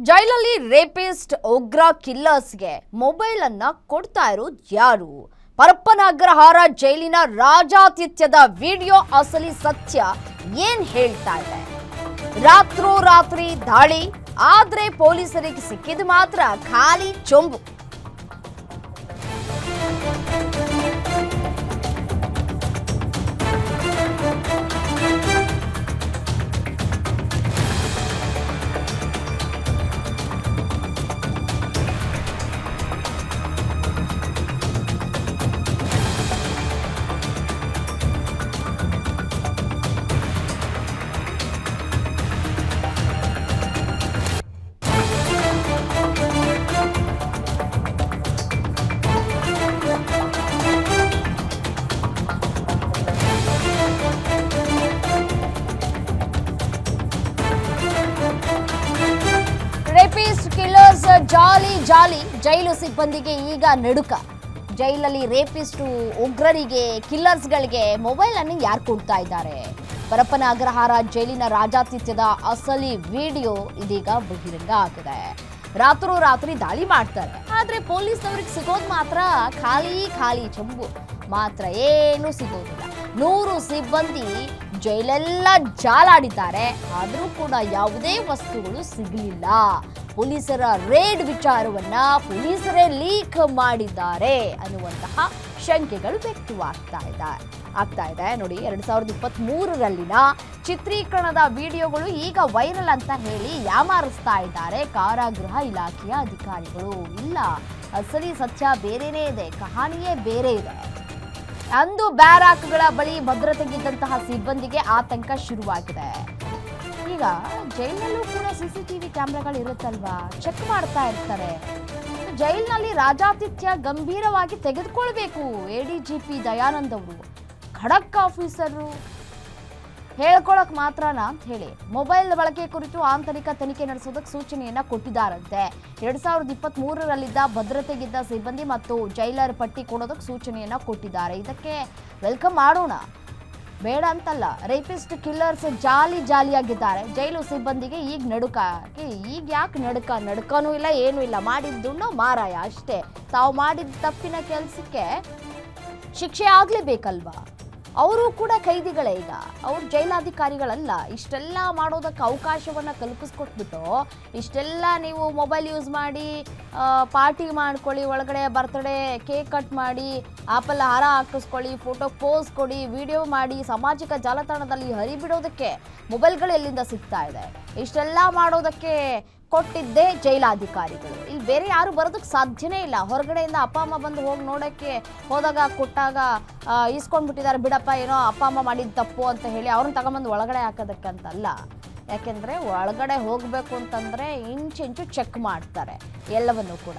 ಜೈಲಲ್ಲಿ ರೇಪಿಸ್ಟ್ ಉಗ್ರ ಕಿಲ್ಲರ್ಸ್ಗೆ ಮೊಬೈಲ್ ಅನ್ನ ಕೊಡ್ತಾ ಇರೋದು ಯಾರು? ಪರಪ್ಪನಗ್ರಹಾರ ಜೈಲಿನ ರಾಜಾತಿಥ್ಯದ ವಿಡಿಯೋ ಅಸಲಿ ಸತ್ಯ ಏನ್ ಹೇಳ್ತಾ ಇದೆ? ರಾತ್ರೋರಾತ್ರಿ ದಾಳಿ ಆದ್ರೆ ಪೊಲೀಸರಿಗೆ ಸಿಕ್ಕಿದ ಮಾತ್ರ ಖಾಲಿ ಚೊಂಬು. ರೇಪಿಸ್ಟ್ ಕಿಲ್ಲರ್ಸ್ ಜಾಲಿ ಜೈಲು ಸಿಬ್ಬಂದಿಗೆ ಈಗ ನಡುಕ. ಜೈಲಲ್ಲಿ ರೇಪಿಸ್ಟ್ ಉಗ್ರರಿಗೆ ಕಿಲ್ಲರ್ಸ್ಗಳಿಗೆ ಮೊಬೈಲ್ ಅನ್ನು ಯಾರು ಕೊಡ್ತಾ ಇದ್ದಾರೆ? ಪರಪ್ಪನಗ್ರಹಾರ ಜೈಲಿನ ರಾಜಾತಿಥ್ಯದ ಅಸಲಿ ವಿಡಿಯೋ ಇದೀಗ ಬಹಿರಂಗ ಆಗಿದೆ. ರಾತ್ರೋರಾತ್ರಿ ದಾಳಿ ಮಾಡ್ತಾರೆ, ಆದ್ರೆ ಪೊಲೀಸ್ನವ್ರಿಗೆ ಸಿಗೋದು ಮಾತ್ರ ಖಾಲಿ ಚಂಬು ಮಾತ್ರ, ಏನು ಸಿಗೋದಿಲ್ಲ. 100 ಸಿಬ್ಬಂದಿ ಜೈಲೆಲ್ಲ ಜಾಲಾಡಿದ್ದಾರೆ, ಆದರೂ ಕೂಡ ಯಾವುದೇ ವಸ್ತುಗಳು ಸಿಗಲಿಲ್ಲ. ಪೊಲೀಸರ ರೇಡ್ ವಿಚಾರವನ್ನ ಪೊಲೀಸರೇ ಲೀಕ್ ಮಾಡಿದ್ದಾರೆ ಅನ್ನುವಂತಹ ಶಂಕೆಗಳು ವ್ಯಕ್ತವಾಗ್ತಾ ಇದೆ. ನೋಡಿ, 2023ರಲ್ಲಿನ ಚಿತ್ರೀಕರಣದ ವಿಡಿಯೋಗಳು ಈಗ ವೈರಲ್ ಅಂತ ಹೇಳಿ ಯಾಮಾರಿಸ್ತಾ ಇದ್ದಾರೆ ಕಾರಾಗೃಹ ಇಲಾಖೆಯ ಅಧಿಕಾರಿಗಳು. ಇಲ್ಲ, ಅಸಲಿ ಸತ್ಯ ಬೇರೆನೇ ಇದೆ, ಕಹಾನಿಯೇ ಬೇರೆ ಇದೆ. ಅಂದು ಬ್ಯಾರಾಕ್ಗಳ ಬಳಿ ಭದ್ರತೆಗಿದ್ದಂತಹ ಸಿಬ್ಬಂದಿಗೆ ಆತಂಕ ಶುರುವಾಗಿದೆ. ಈಗ ಜೈಲಲ್ಲೂ ಕೂಡ CCTV ಕ್ಯಾಮ್ರಾಗಳು ಇರುತ್ತಲ್ವಾ, ಚೆಕ್ ಮಾಡ್ತಾ ಇರ್ತಾರೆ. ಜೈಲಿನಲ್ಲಿ ರಾಜಾತಿಥ್ಯ ಗಂಭೀರವಾಗಿ ತೆಗೆದುಕೊಳ್ಬೇಕು ADGP ದಯಾನಂದ್ ಅವರು. ಖಡಕ್ ಆಫೀಸರು ಹೇಳ್ಕೊಳಕ್ ಮಾತ್ರನಾ ಅಂತ ಹೇಳಿ ಮೊಬೈಲ್ ಬಳಕೆ ಕುರಿತು ಆಂತರಿಕ ತನಿಖೆ ನಡೆಸೋದಕ್ಕೆ ಸೂಚನೆಯನ್ನ ಕೊಟ್ಟಿದ್ದಾರಂತೆ. 2023ರಲ್ಲಿದ್ದ ಭದ್ರತೆಗಿದ್ದ ಸಿಬ್ಬಂದಿ ಮತ್ತು ಜೈಲರ್ ಪಟ್ಟಿ ಕೊಡೋದಕ್ಕೆ ಸೂಚನೆಯನ್ನ ಕೊಟ್ಟಿದ್ದಾರೆ. ಇದಕ್ಕೆ ವೆಲ್ಕಮ್ ಮಾಡೋಣ, ಬೇಡ ಅಂತಲ್ಲ. Rapist killers ಜಾಲಿಯಾಗಿದ್ದಾರೆ. ಜೈಲು ಸಿಬ್ಬಂದಿಗೆ ಈಗ ನಡುಕ. ಈಗ ಯಾಕೆ ನಡುಕನೂ ಇಲ್ಲ, ಏನೂ ಇಲ್ಲ. ಮಾಡಿದ್ದುಣ್ಣು ಮಾರಾಯ ಅಷ್ಟೇ. ತಾವು ಮಾಡಿದ ತಪ್ಪಿನ ಕೆಲಸಕ್ಕೆ ಶಿಕ್ಷೆ ಆಗ್ಲೇಬೇಕಲ್ವಾ? ಅವರು ಕೂಡ ಕೈದಿಗಳೇ. ಈಗ ಅವ್ರು ಜೈಲಾಧಿಕಾರಿಗಳಲ್ಲ. ಇಷ್ಟೆಲ್ಲ ಮಾಡೋದಕ್ಕೆ ಅವಕಾಶವನ್ನ ಕಲ್ಪಿಸ್ಕೊಟ್ಬಿಟ್ಟು ಇಷ್ಟೆಲ್ಲ ನೀವು ಮೊಬೈಲ್ ಯೂಸ್ ಮಾಡಿ ಪಾರ್ಟಿ ಮಾಡ್ಕೊಳ್ಳಿ, ಒಳಗಡೆ ಬರ್ತ್ಡೇ ಕೇಕ್ ಕಟ್ ಮಾಡಿ, ಆಪಲ್ ಹಾರ ಹಾಕಿಸ್ಕೊಳ್ಳಿ, ಫೋಟೋ ಪೋಸ್ ಕೊಡಿ, ವಿಡಿಯೋ ಮಾಡಿ ಸಾಮಾಜಿಕ ಜಾಲತಾಣದಲ್ಲಿ ಹರಿಬಿಡೋದಕ್ಕೆ ಮೊಬೈಲ್ಗಳು ಎಲ್ಲಿಂದ ಸಿಗ್ತಾ ಇದೆ? ಇಷ್ಟೆಲ್ಲ ಮಾಡೋದಕ್ಕೆ ಕೊಟ್ಟಿದ್ದೇ ಜೈಲಾಧಿಕಾರಿಗಳು. ಇಲ್ಲಿ ಬೇರೆ ಯಾರು ಬರೋದಕ್ಕೆ ಸಾಧ್ಯನೇ ಇಲ್ಲ. ಹೊರಗಡೆಯಿಂದ ಅಪ್ಪ ಅಮ್ಮ ಬಂದು ಹೋಗಿ ನೋಡೋಕ್ಕೆ ಹೋದಾಗ ಕೊಟ್ಟಾಗ ಇಸ್ಕೊಂಡ್ಬಿಟ್ಟಿದ್ದಾರೆ, ಬಿಡಪ್ಪ ಏನೋ ಅಪ್ಪ ಅಮ್ಮ ಮಾಡಿದ ತಪ್ಪು ಅಂತ ಹೇಳಿ ಅವ್ರನ್ನ ತಗೊಂಬಂದು ಒಳಗಡೆ ಹಾಕೋದಕ್ಕಂತಲ್ಲ. ಯಾಕೆಂದರೆ ಒಳಗಡೆ ಹೋಗಬೇಕು ಅಂತಂದರೆ ಇಂಚು ಚೆಕ್ ಮಾಡ್ತಾರೆ ಎಲ್ಲವನ್ನು ಕೂಡ.